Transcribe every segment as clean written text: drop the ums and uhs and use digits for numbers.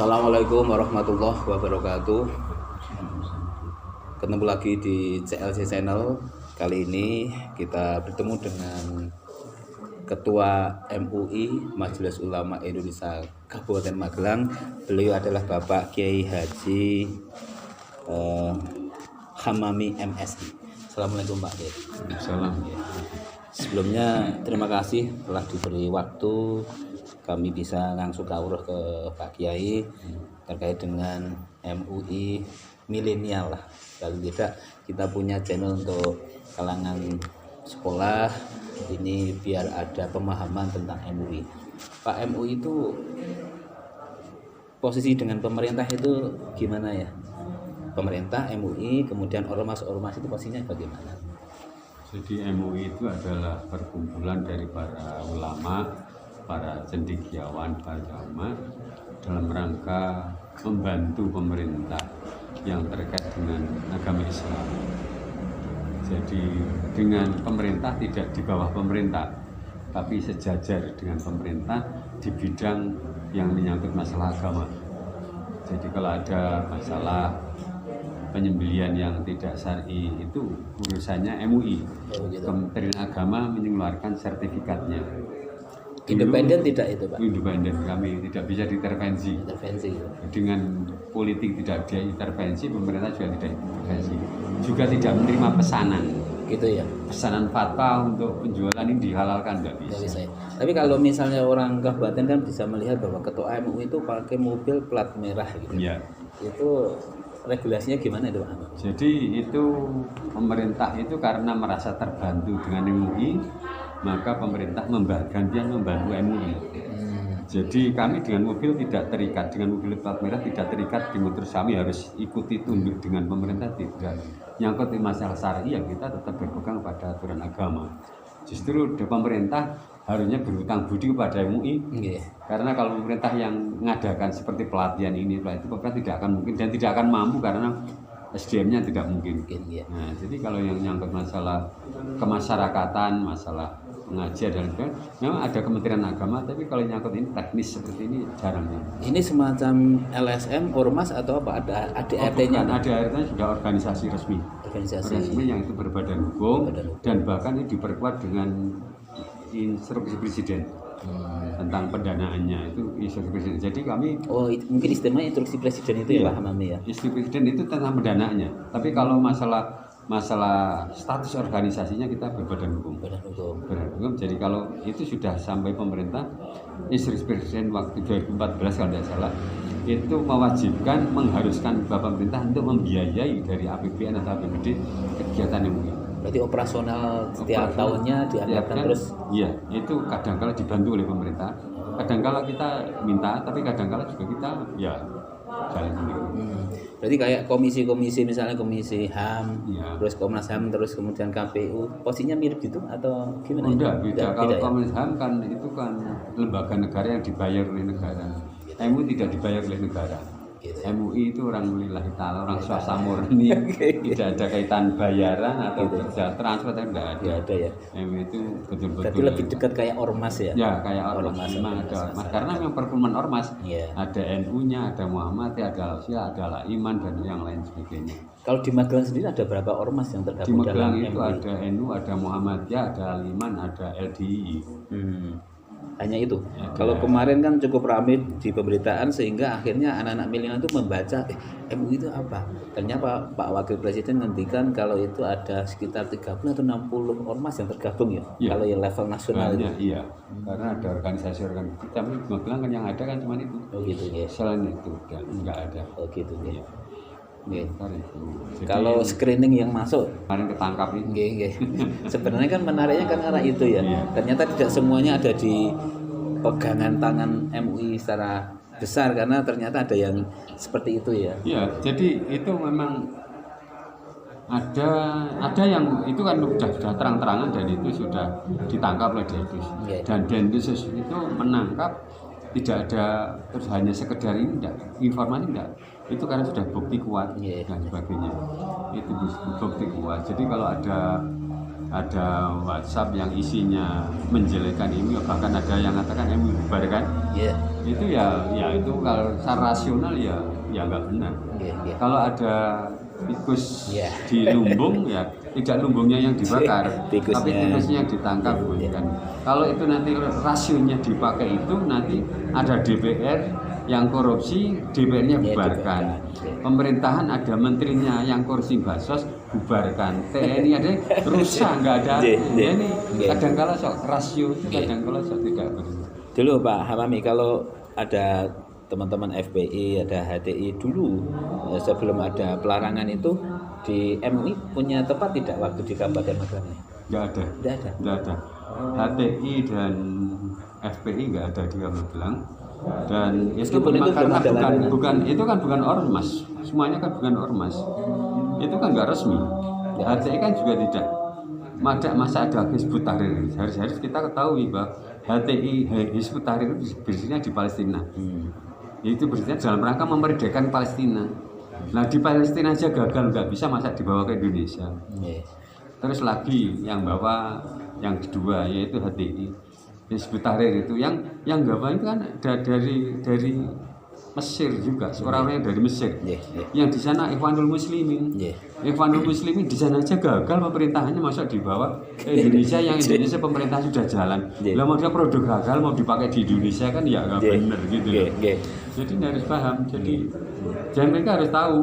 Assalamualaikum warahmatullahi wabarakatuh. Ketemu lagi di CLC Channel. Kali ini kita bertemu dengan Ketua MUI Majelis Ulama Indonesia Kabupaten Magelang. Beliau adalah Bapak Kiai Haji Hamami MSI. Assalamualaikum Pak Kiai. Salam. Sebelumnya terima kasih telah diberi waktu kami bisa langsung kawruh ke Pak Kiai terkait dengan MUI milenial lah. Kalau tidak kita punya channel untuk kalangan sekolah ini biar ada pemahaman tentang MUI. Pak, MUI itu posisi dengan pemerintah itu gimana ya? Pemerintah, MUI, kemudian ormas-ormas itu posisinya bagaimana? Jadi MUI itu adalah perkumpulan dari para ulama, para cendekiawan agama dalam rangka membantu pemerintah yang terkait dengan agama Islam. Jadi dengan pemerintah tidak di bawah pemerintah, tapi sejajar dengan pemerintah di bidang yang menyangkut masalah agama. Jadi kalau ada masalah penyembelihan yang tidak syar'i itu urusannya MUI. Kementerian Agama mengeluarkan sertifikatnya. Independen tidak itu Pak? Independen, kami tidak bisa diintervensi. Dengan politik tidak diintervensi, pemerintah juga tidak intervensi. Juga tidak menerima pesanan. Gitu ya. Pesanan fatwa untuk penjualan ini dihalalkan nggak bisa. Tapi kalau misalnya orang kabupaten kan bisa melihat bahwa ketua MUI itu pakai mobil plat merah gitu. Ya. Itu regulasinya gimana itu Pak? Jadi itu pemerintah itu karena merasa terbantu dengan MUI, maka pemerintah gantian membantu MUI. Jadi kami dengan mobil tidak terikat, dengan mobil plat merah tidak terikat terus kami harus ikuti tunduk dengan pemerintah, tidak. Nyangkut di masalah syar'i ya kita tetap berpegang pada aturan agama. Justru pemerintah harusnya berhutang budi kepada MUI, karena kalau pemerintah yang mengadakan seperti pelatihan ini, pemerintah tidak akan mungkin dan tidak akan mampu karena SDM-nya tidak mungkin. Nah, jadi kalau yang nyangkut masalah kemasyarakatan, masalah pengajian dan sebagainya, memang ada Kementerian Agama, tapi kalau nyangkut ini teknis seperti ini jarang. Ini semacam LSM, ormas atau apa? Ada ADRT-nya? ADRT-nya sudah organisasi resmi. Organisasi resmi yang itu berbadan hukum dan bahkan ini diperkuat dengan instruksi presiden tentang pendanaannya, itu instruksi presiden. Jadi kami mungkin istilahnya instruksi presiden itu ya Pak Hamami ya. Instruksi presiden itu tentang pendanaannya. Tapi kalau masalah status organisasinya kita berbadan hukum. Berbadan hukum. Jadi kalau itu sudah sampai pemerintah, instruksi presiden waktu 2014 kalau tidak salah, itu mewajibkan, mengharuskan Bapak pemerintah untuk membiayai dari APBN atau APBD kegiatan MUI. Berarti operasional setiap tahunnya dianggarkan terus? Iya, itu kadang-kala dibantu oleh pemerintah. Kadang-kala kita minta, tapi kadang-kala juga kita ya jalan sendiri. Berarti kayak komisi-komisi, misalnya komisi HAM, terus Komnas HAM, terus kemudian KPU, posisinya mirip gitu atau gimana? Enggak, beda. Kalau Komnas HAM kan itu kan lembaga negara yang dibayar oleh negara. MUI tidak dibayar oleh negara. MUI itu orang lillahi ta'ala, orang swasta murni, tidak ada kaitan bayaran atau kerja transfer, tidak ada ya. MUI itu betul-betul. Berarti lebih dekat kayak ormas ya? Ya, kayak ormas. Memang ada ormas. Karena memang perkumpulan ormas, ada NU-nya, ada Muhammadiyah, ada Al-Syiah, ada Al-Iman dan yang lain sebagainya. Kalau di Magelang sendiri ada berapa ormas yang tergabung? Di Magelang dalam itu MUI? ada NU, ada Muhammadiyah, ada Al-Iman, ada LDII. Hanya itu. Kalau kemarin kan cukup ramai di pemberitaan sehingga akhirnya anak-anak milenial itu membaca MUI itu apa. Ternyata Pak Wakil Presiden ngendikan kalau itu ada sekitar 30 atau 60 ormas yang tergabung ya. Kalau yang level nasional itu. Iya. Karena ada organisasi-organisasi. Tapi Magelang kan yang ada kan cuma itu. Gitu ya. Selain itu enggak ada. Gitu ya. Jadi, kalau screening yang masuk kemarin ketangkap ini. Sebenarnya kan menariknya kan arah itu ya. Ternyata tidak semuanya ada di pegangan tangan MUI secara besar, karena ternyata ada yang seperti itu ya. Iya, jadi itu memang ada yang itu kan sudah terang-terangan dan itu sudah ditangkap oleh Densus. Dan Densus itu menangkap tidak ada terus hanya sekedar ini enggak, informasi enggak. Itu karena sudah bukti kuat dan sebagainya. Itu bukti kuat. Jadi kalau ada ada WhatsApp yang isinya menjelekkan ini, bahkan ada yang mengatakan MUI bubarkan. Iya. Itu ya itu kalau secara rasional ya nggak benar. Iya. Kalau ada tikus Iya. di lumbung ya tidak lumbungnya yang dibakar, Tikusnya. tapi tikusnya yang ditangkap. Kan. Kalau itu nanti rasionya dipakai itu nanti ada DPR yang korupsi, DPR-nya bubarkan. Pemerintahan ada menterinya yang korupsi bansos, bubarkan. TNI ada rusak, nggak ada. Ini kadang-kala sok rasio, kadang-kala sok tidak benar. Dulu Pak Hamami, kalau ada teman-teman FPI, ada HTI dulu sebelum ada pelarangan itu di MUI punya tempat tidak waktu di Kabupaten Magelang? Nggak ada. Nggak ada. HTI dan FPI nggak ada di Magelang. Dan itu karena bukan itu kan bukan ormas, semuanya kan bukan ormas, itu kan nggak resmi. HTI kan juga tidak. Masa ada Hizbut Tahrir, harus kita ketahui bahwa HTI Hizbut Tahrir itu berdirinya di Palestina. Itu berdirinya dalam rangka memerdekakan Palestina. Nah di Palestina aja gagal, nggak bisa masa dibawa ke Indonesia. Terus lagi yang bawa yang kedua yaitu HTI Hizbut Tahrir itu yang gawa itu kan dari Mesir juga, orang-orang yang dari Mesir. Yang di sana Ikhwanul Muslimin. Ikhwanul Muslimin di sana aja gagal pemerintahannya, masa dibawa ke Indonesia yang Indonesia pemerintah sudah jalan. Lah mau dia produk gagal mau dipakai di Indonesia kan ya nggak benar gitu. Jadi harus paham. Jadi mereka harus tahu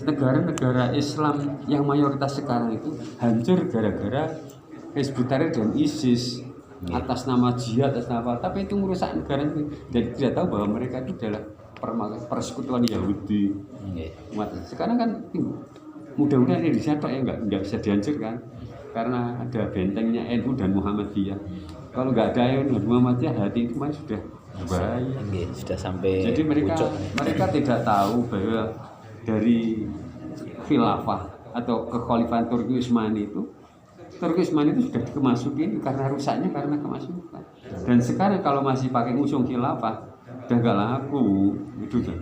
negara-negara Islam yang mayoritas sekarang itu hancur gara-gara Hizbut Tahrir dan ISIS. Atas nama jihad, atas nama tapi itu merusak negara itu. Jadi tidak tahu bahwa mereka itu adalah persekutuan Yahudi. Sekarang kan mudah-mudahan Indonesia ya nggak bisa dihancurkan karena ada bentengnya NU dan Muhammadiyah. Kalau nggak ada NU dan Muhammadiyah, hati itu masih sudah berbahaya. Sudah sampai. Jadi mereka tidak tahu bahwa dari khilafah atau kekhalifahan Turki Utsmani itu sudah kemasukin karena rusaknya karena kemasukan. Dan sekarang kalau masih pakai usung khilafah udah nggak laku itu kan.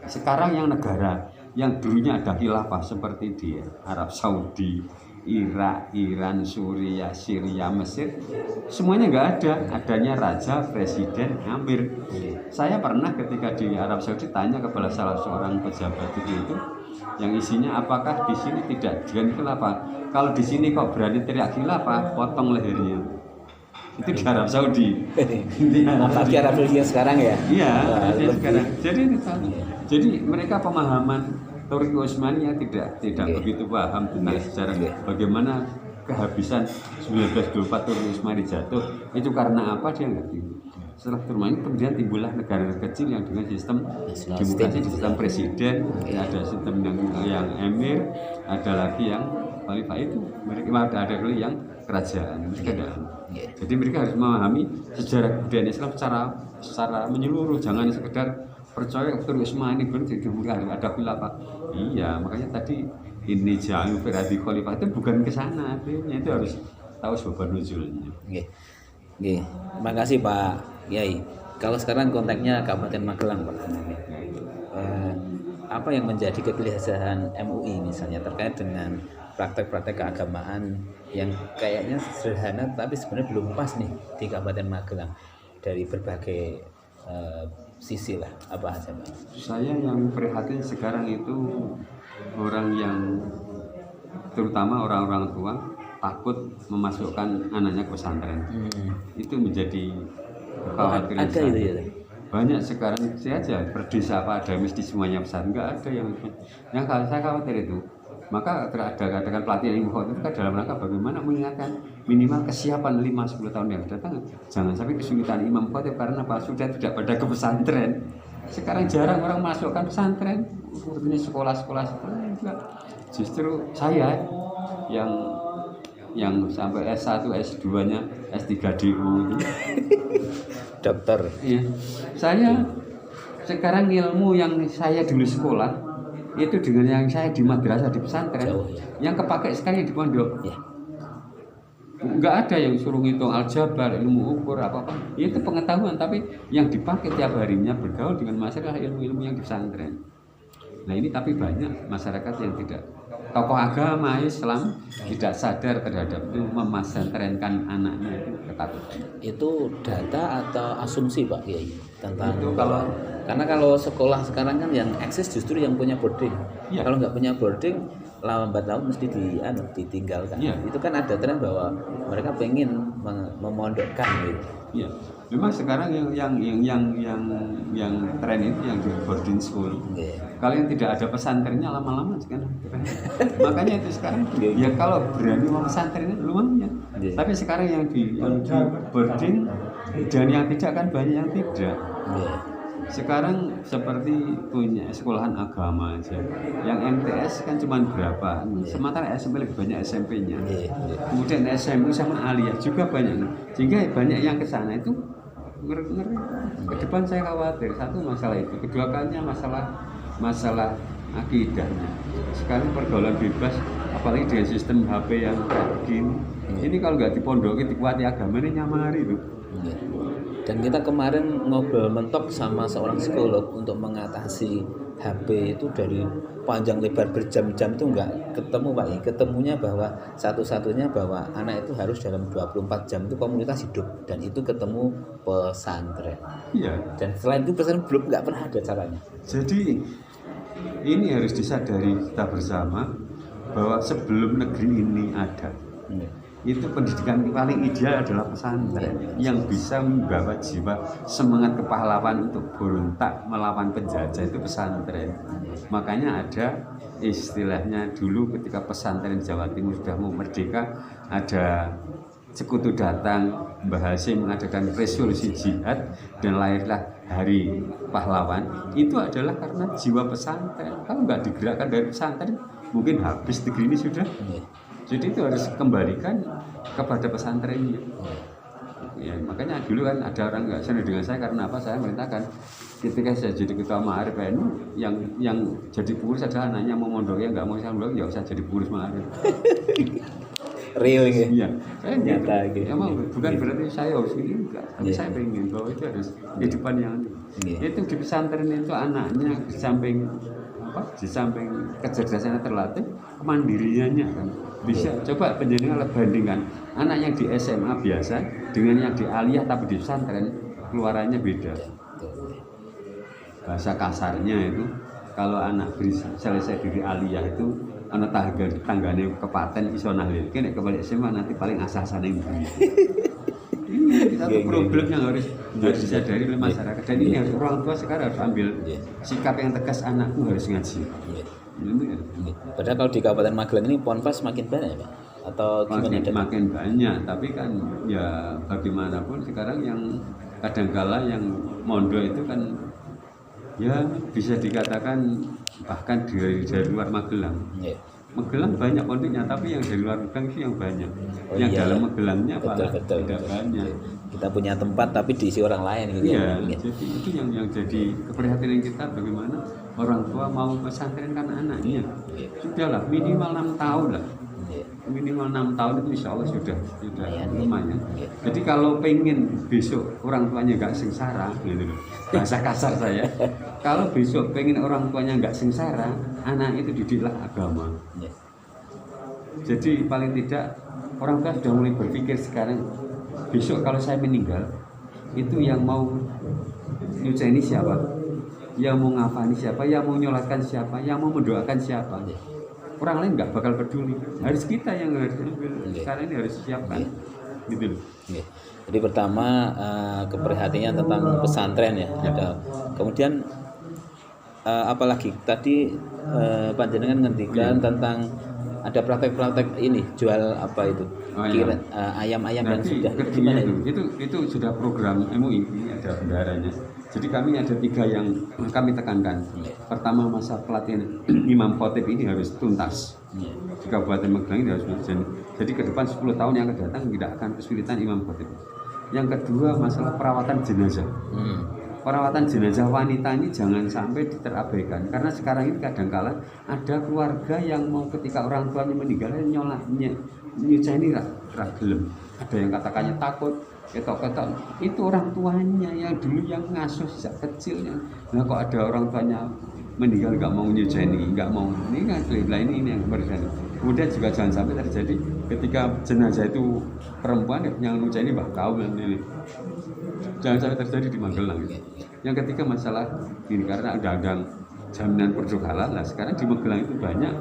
Sekarang yang negara yang dulunya ada khilafah seperti di Arab Saudi, Irak, Iran, Suriah, Syria, Mesir, semuanya nggak ada. Adanya raja, presiden, amir. Saya pernah ketika di Arab Saudi tanya kepada salah seorang pejabat itu yang isinya apakah di sini tidak dengan khilafah? Kalau di sini kok berani teriak khilafah, potong lehernya. Itu di Arab Saudi. Apalagi Arab Saudi sekarang ya? Iya, sekarang. Jadi mereka pemahaman Turki Utsmani tidak begitu paham tentang sejarah bagaimana kehabisan 1924 Turki Utsmani jatuh. Itu karena apa dia ngerti. Setelah Utsmani kemudian timbullah negara kecil yang dengan sistem demokrasi, sistem presiden, ada sistem yang emir, ada lagi yang khalifah itu mereka ada yang kerajaan. Jadi mereka harus memahami sejarah kebudayaan Islam secara menyeluruh, jangan sekedar percaya Turki Utsmani benar ada khilafah. Iya, makanya tadi ini jauh berarti khalifah itu bukan ke sana, artinya itu harus tahu sebab nuzulnya. Terima kasih Pak Kiai. Kalau sekarang konteksnya Kabupaten Magelang Pak. Apa yang menjadi kegelisahan MUI misalnya terkait dengan praktek-praktek keagamaan yang kayaknya sederhana tapi sebenarnya belum pas nih di Kabupaten Magelang dari berbagai sisi lah, apa aja Pak? Saya yang prihatin sekarang itu orang yang terutama orang-orang tua takut memasukkan anaknya ke pesantren. Itu menjadi kekhawatiran saya. Banyak sekarang saya aja berdesa apa ada mesti semuanya pesantren, nggak ada yang saya khawatir itu. Maka ada katakan pelatihan ilmu khotbah itu kan dalam rangka bagaimana mengingatkan minimal kesiapan 5-10 tahun yang datang. Jangan sampai kesulitan imam khotbah karena apa sudah tidak pada ke pesantren. Sekarang jarang orang masukkan pesantren, ini sekolah-sekolah juga. Justru saya yang sampai S1, S2-nya, S3 DU dokter. Iya. Saya sekarang ilmu yang saya dulu sekolah itu dengan yang saya di madrasah di pesantren yang kepake sekali di pondok. Enggak ada yang suruh ngitung aljabar, ilmu ukur apa-apa. Itu pengetahuan tapi yang dipakai tiap harinya bergaul dengan masyarakat ilmu-ilmu yang di pesantren. Nah ini tapi banyak masyarakat yang tidak tokoh agama Islam tidak sadar terhadap itu, memesantrenkan anaknya itu ketakutan. Itu data atau asumsi Pak Kiai tentang Itu kalau karena kalau sekolah sekarang kan yang eksis justru yang punya boarding. Iya. Kalau nggak punya boarding, lambat laun mesti ditinggalkan. Iya. Itu kan ada tren bahwa mereka pengen memondokkan gitu. Iya, memang sekarang yang tren itu yang di boarding school. Iya. Kalau yang tidak ada pesantrennya lama-lama sekarang. Makanya itu sekarang ya kalau berani mau pesantrennya lumayan. Iya. Tapi sekarang yang di boarding dan yang tidak kan banyak yang tidak. Iya. Sekarang seperti punya sekolahan agama aja. Yang MTS kan cuma berapa? Sementara SMP lebih banyak SMP-nya. Iya. Kemudian SMP sama aliyah juga banyak. Sehingga banyak yang ke sana itu ngeri. Ke depan saya khawatir satu masalah itu, kedua kalinya masalah akidahnya. Sekarang pergaulan bebas, apalagi dengan sistem HP yang kayak begini. Ini kalau nggak dipondoki, dikuati agama ini nyamari itu. Iya. Dan kita kemarin ngobrol mentok sama seorang psikolog untuk mengatasi HP itu dari panjang lebar berjam-jam itu nggak ketemu Pak. Ketemunya bahwa satu-satunya bahwa anak itu harus dalam 24 jam itu komunitas hidup dan itu ketemu pesantren. Iya. Dan selain itu pesantren belum nggak pernah ada caranya. Jadi ini harus disadari kita bersama bahwa sebelum negeri ini ada, itu pendidikan paling ideal adalah pesantren yang bisa membawa jiwa semangat kepahlawanan untuk berontak melawan penjajah, itu pesantren. Makanya ada istilahnya dulu ketika pesantren Jawa Timur sudah mau merdeka, ada Sekutu datang, Mbah Hasyim mengadakan resolusi jihad dan lahirlah Hari Pahlawan. Itu adalah karena jiwa pesantren. Kalau nggak digerakkan dari pesantren, mungkin habis negeri ini sudah. Jadi itu harus kembalikan kepada pesantrennya. Ya, makanya dulu kan ada orang nggak senang dengan saya karena apa? Saya merintahkan ketika saya jadi ketua Ma'arif NU, yang jadi pengurus adalah anaknya mau mondok, ya nggak mau saya mondok, ya usah jadi pengurus Ma'arif. Real gitu. Iya, saya Nyata gitu. Emang bukan berarti saya harus ini enggak, tapi saya pengen bahwa itu harus kehidupan yang itu di pesantren itu anaknya di samping kecerdasannya terlatih, kemandiriannya kan bisa. Coba penjenengan bandingkan anak yang di SMA biasa dengan yang di aliyah tapi di pesantren, keluarannya beda. Bahasa kasarnya itu kalau anak selesai dari aliyah itu anak tanggane kepaten iso nahlilke, nek kebalik SMA nanti paling asal-asane ini. Ini satu problem yang harus disadari oleh masyarakat, dan ini harus orang tua sekarang harus ambil sikap yang tegas, anakku harus ngaji. Padahal kalau di Kabupaten Magelang ini ponpes makin banyak Pak? Atau gimana? Makin banyak, tapi kan ya bagaimanapun sekarang yang kadangkala yang mondok itu kan ya bisa dikatakan bahkan dari luar Magelang. Magelang banyak pondoknya, tapi yang dari luar Magelang itu yang banyak. Yang iya, dalam Magelangnya betul, tidak banyak. Kita punya tempat tapi diisi orang lain gitu. Iya, jadi itu yang jadi keprihatinan kita, bagaimana orang tua mau pesantren kan anaknya. Sudahlah minimal 6 tahun lah. Minimal 6 tahun itu insya Allah sudah lumayan. Jadi kalau pengen besok orang tuanya nggak sengsara, gitu loh, bahasa kasar saya. Kalau besok pengen orang tuanya nggak sengsara, anak itu didiklah agama. Jadi paling tidak orang tua sudah mulai berpikir sekarang, besok kalau saya meninggal, itu yang mau nyuceni siapa, yang mau ngafani siapa, yang mau nyolatkan siapa, yang mau mendoakan siapa. Orang lain nggak bakal peduli, harus kita yang harus ambil. Sekarang ini harus siapkan, gitu loh. Jadi pertama keprihatinannya tentang pesantren ya. Ada. Kemudian apalagi tadi panjenengan ngendikan tentang ada praktek-praktek ini jual apa itu ayam-ayam yang sudah gimana itu sudah program MUI, ada bendaharanya. Jadi kami ada 3 yang kami tekankan. Pertama, masa pelatihan imam khotib ini harus tuntas. Di Kabupaten Magelang ini harus tuntas. Jadi ke depan 10 tahun yang akan datang tidak akan kesulitan imam khotib. Yang kedua, masalah perawatan jenazah. Perawatan jenazah wanita ini jangan sampai diterabaikan, karena sekarang ini kadangkala ada keluarga yang mau ketika orang tuanya meninggal nyolaknya nyuceni gelem. Ada yang katakannya takut, ketok-ketok, itu orang tuanya yang dulu yang ngasuh sejak kecilnya. Nah kok ada orang tuanya meninggal nggak mau nyujeni, nggak mau ini kan ini yang terjadi. Kemudian juga jangan sampai terjadi ketika jenazah itu perempuan yang nyujeni mbah kaum ini. Jangan sampai terjadi di Magelang. Yang ketiga masalah ini karena ada jaminan produk halal. Nah sekarang di Magelang itu banyak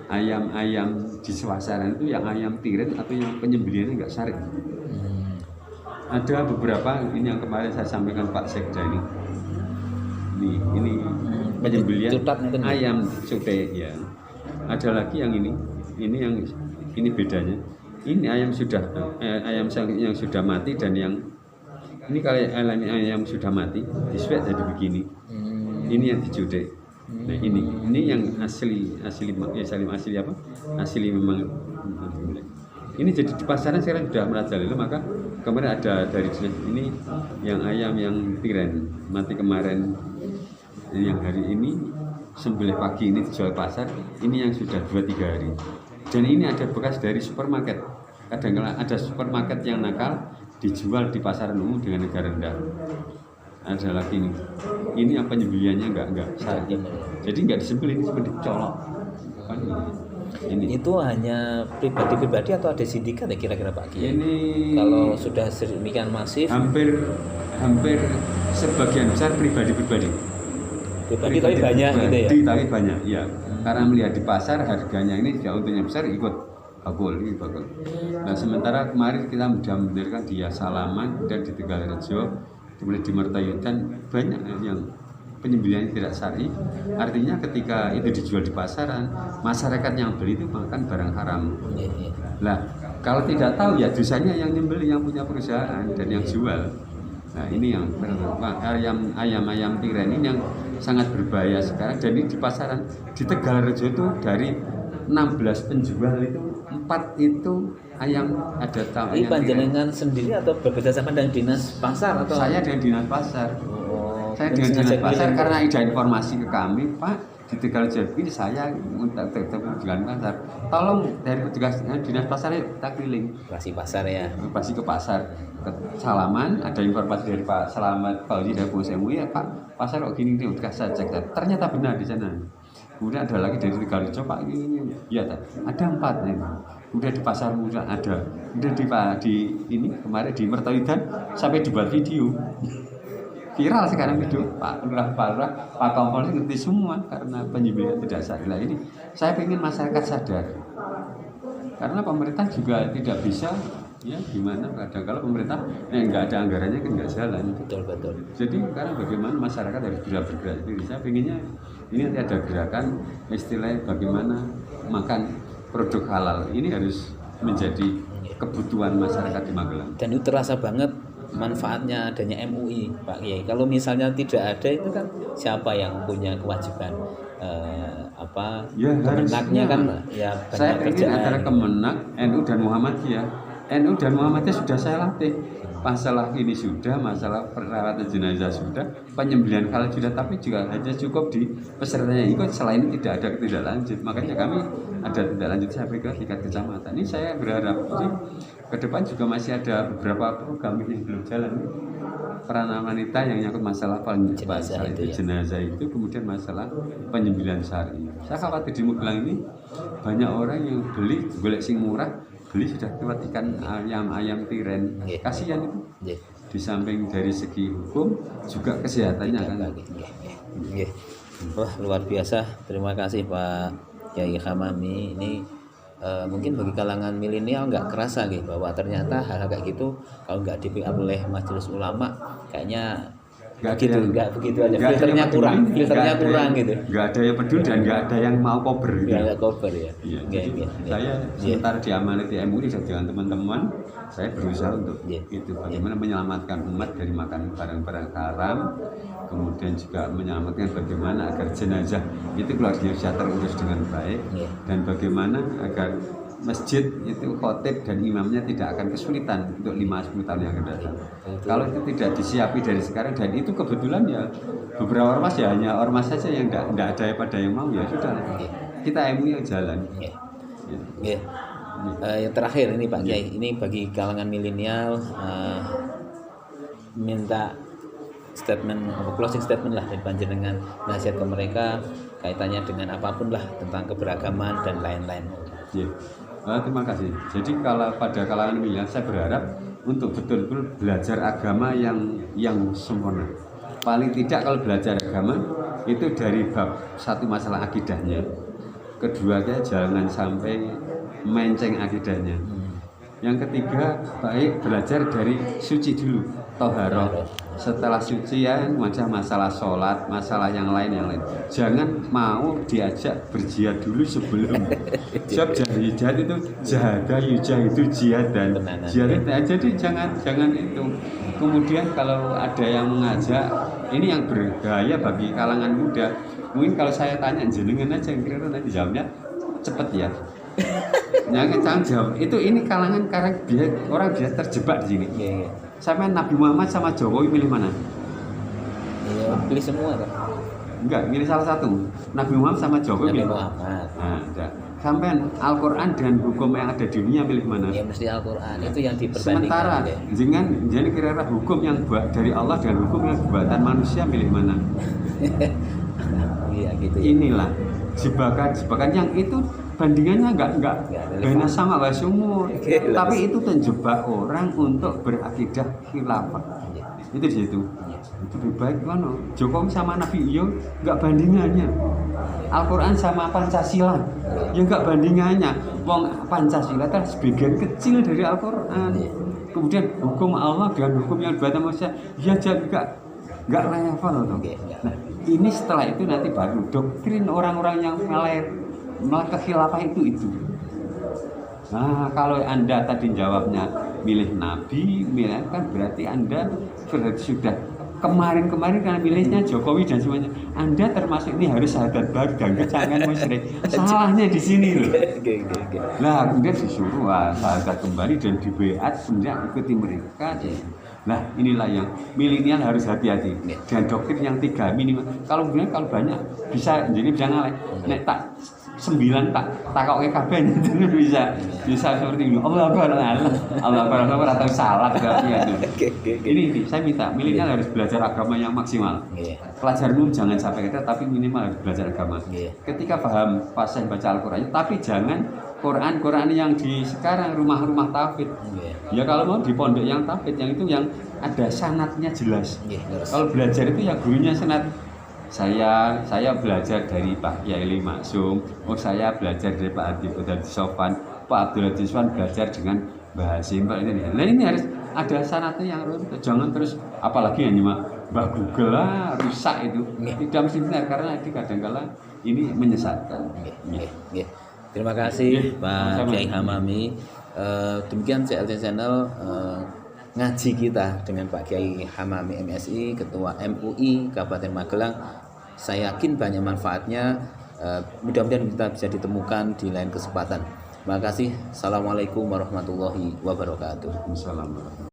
ayam-ayam di pasaran itu yang ayam tiren atau yang penyembelihannya nggak syar'i. Ada beberapa ini yang kemarin saya sampaikan Pak Sekda ini. Ini penyembelihan ayam sote ya. Ada lagi yang ini yang ini bedanya. Ini ayam yang sudah mati dan yang ini kalau ayam sudah mati disuap jadi begini. Ini yang dicude. Nah ini yang asli apa? Asli memang. Ini jadi di pasaran sekarang sudah merajalela, maka kemarin ada dari dinas ini yang ayam yang tiren mati kemarin, yang hari ini sembelih pagi ini dijual pasar, ini yang sudah 2-3 hari. Dan ini ada bekas dari supermarket. Kadang-kadang ada supermarket yang nakal dijual di pasaran umum dengan harga rendah. Ada lagi ini yang penyembelihannya enggak syar'i. Jadi enggak disembelih, ini dicolok. Ini itu hanya pribadi-pribadi atau ada sindikat ya kira-kira Pak Kiai? Ini kalau sudah sedemikian masif hampir sebagian besar pribadi tapi banyak gitu ya? Tapi banyak ya, karena melihat di pasar harganya ini jauh untungnya besar ikut bakul. Nah sementara kemarin kita sudah mendirikan di Salaman dan di Tegalrejo, kemudian di Mertayudan banyak yang penyembelihan tidak syar'i. Artinya ketika itu dijual di pasaran, masyarakat yang beli itu makan barang haram. Nah, kalau tidak tahu ya dosanya yang nyembeli, yang punya perusahaan dan yang jual. Nah, ini yang ayam tiren ini yang sangat berbahaya sekarang. Jadi di pasaran di Tegalrejo itu dari 16 penjual itu 4 itu ayam ada tahu. Ini panjenengan sendiri atau bekerja sama dengan dinas pasar atau? Saya dengan dinas pasar. Saya dengan dinas pasar karena ada informasi ke kami, Pak, di Tegalrejo ini saya untuk dengan pasar. Tolong dari petugas dinas pasar kita keliling. Operasi pasar ya. Operasi ke pasar. Ke Salaman ada informasi dari Pak Selamat Fauzi dari Pusemu ya Pak, pasar kok gini nih, udah saya cek. Ternyata benar di sana. Kemudian ada lagi dari Tegalrejo Pak ini ya ada 4 nih. Kemudian di pasar muda ada. Kemudian di ini kemarin di Mertayudan sampai dibuat video. Viral sekarang video Pak Kompol ngerti semua karena penyembelihan tidak syar'i. Ini saya ingin masyarakat sadar karena pemerintah juga tidak bisa ya gimana kadang kalau pemerintah nggak ada anggarannya kan nggak jalan. Betul. Jadi sekarang bagaimana masyarakat harus bergerak sendiri. Saya pengennya ini nanti ada gerakan istilahnya bagaimana makan produk halal ini harus menjadi kebutuhan masyarakat di Magelang. Dan itu terasa banget manfaatnya adanya MUI Pak Kiai. Kalau misalnya tidak ada itu kan siapa yang punya kewajiban Kemenaknya kan ya saya ingin antara Kemenak, NU dan Muhammadiyah. NU dan Muhammadiyah sudah saya latih. Masalah ini sudah, masalah perawatan jenazah sudah, penyembelihan halal sudah, tapi juga hanya cukup di pesertanya ikut. Selain itu tidak ada ketindaklanjut. Makanya kami ada tindak sampai ke tingkat kecamatan. Ini saya berharap ke depan juga masih ada beberapa program yang belum jalan. Peranan wanita yang nyangkut masalah jenazah itu, kemudian masalah penyembelihan syar'i. Saya khawatir di Magelang ini banyak orang yang beli golek sing murah, beli sudah lewat ikan ayam tiren. Kasihan itu. Di samping dari segi hukum juga kesehatannya kan. Wah, luar biasa. Terima kasih Pak Kiai Hamami. Ini mungkin bagi kalangan milenial nggak kerasa gitu bahwa ternyata hal kayak gitu kalau nggak di-pick up oleh majelis ulama kayaknya nggak begitu aja, filternya kurang gitu. Nggak ada yang peduli dan nggak ada yang mau cover gitu. Nggak cover ya. Saya sementara diamanati MUI dengan teman-teman, saya berusaha untuk itu bagaimana menyelamatkan umat dari makan barang-barang haram, kemudian juga menyelamatkan bagaimana agar jenazah itu keluarga bisa terurus dengan baik, dan bagaimana agar masjid itu khotib dan imamnya tidak akan kesulitan untuk 5-10 tahun yang akan datang. Kalau itu tidak disiapi dari sekarang, dan itu kebetulan ya beberapa ormas ya hanya ormas saja yang tidak ada pada yang mau, ya sudah kita MUI yang jalan. Yang terakhir ini Pak Kiai, ini bagi kalangan milenial minta statement closing statement lah dari panjenengan, nasihat ke mereka kaitannya dengan apapun lah tentang keberagaman dan lain-lain. Ya. Terima kasih. Jadi kalau pada kalangan milenial saya berharap untuk betul-betul belajar agama yang sempurna. Paling tidak kalau belajar agama itu dari bab satu masalah akidahnya. Kedua jangan sampai menceng akidahnya. Yang ketiga baik belajar dari suci dulu, toharoh. Setelah suci ya masalah sholat, masalah yang lain. Jangan mau diajak berjihad dulu sebelum. Sebab jihad itu jahada yujah itu jihad dan jihad itu. Jadi jangan itu. Kemudian kalau ada yang mengajak, ini yang berbahaya bagi kalangan muda. Mungkin kalau saya tanya jenengan aja kira-kira nanti jawabnya cepet ya. Jangan jawab. Ini kalangan orang biasa terjebak di sini. Iya. Sama Nabi Muhammad sama Jokowi milih mana? Iya, pilih semua kan. Enggak, milih salah satu. Nabi Muhammad sama Jokowi Nabi milih Muhammad. Nah, enggak. Sampai Al-Quran dan hukum yang ada di dunia milih mana? Ya mesti Al-Quran itu yang diperbandingkan. Sementara jadi kira-kira hukum yang dari Allah dan hukum yang buatan manusia milih mana? Iya gitu ya. Inilah jebakan yang itu bandingannya enggak bena sama sumur. Tapi itu terjebak orang untuk berakidah khilafah. Itu di situ. Itu lebih baik kan Jokowi sama Nabi enggak bandingannya. Al-Quran sama Pancasila ya enggak bandingannya. Wong Pancasila itu sebagian kecil dari Al-Quran. Kemudian hukum Allah dengan hukum yang dibuat manusia ya juga enggak level loh. Nah, ini setelah itu nanti baru doktrin orang-orang yang melangkah khilafah itu. Nah, kalau Anda tadi jawabnya milih Nabi, kan berarti Anda sudah kemarin karena milihnya Jokowi dan semuanya. Anda termasuk ini harus sahabat baru dan kecangan musyrik. Salahnya di sini loh. Nah, kemudian disuruh sahabat kembali dan dibeat kemudian ikuti mereka. Nah, inilah yang milenial harus hati-hati. Dan doktrin yang 3 minimal. Kalau banyak bisa ngalah. Nek tak 9 tak kok kabeh itu bisa seperti ini. Allah Akbar atau salah Ini saya minta milenial harus belajar agama yang maksimal. Pelajaran umum jangan sampai kita tapi minimal harus belajar agama. Ketika paham fasih baca Al-Qur'an, tapi jangan Quran yang di sekarang rumah-rumah tauhid. Ya kalau mau di pondok yang tauhid yang itu yang ada sanatnya jelas. Kalau belajar itu ya gurunya sanat. Saya belajar dari Pak Kiai Maksum, saya belajar dari Pak Adi Abdul Sofan, Pak Abdul Sofan belajar dengan Mbah Hasim. Nah ini harus ada sanatnya yang runtuh. Jangan terus apalagi hanya Mbah Google lah rusak itu. Tidak mesti benar karena kadang-kala ini menyesatkan. Terima kasih Pak Kiai Hamami. Demikian CLT Channel ngaji kita dengan Pak Kiai Hamami MSI, Ketua MUI Kabupaten Magelang. Saya yakin banyak manfaatnya. Mudah-mudahan kita bisa ditemukan di lain kesempatan. Terima kasih. Assalamualaikum warahmatullahi wabarakatuh. Assalamualaikum.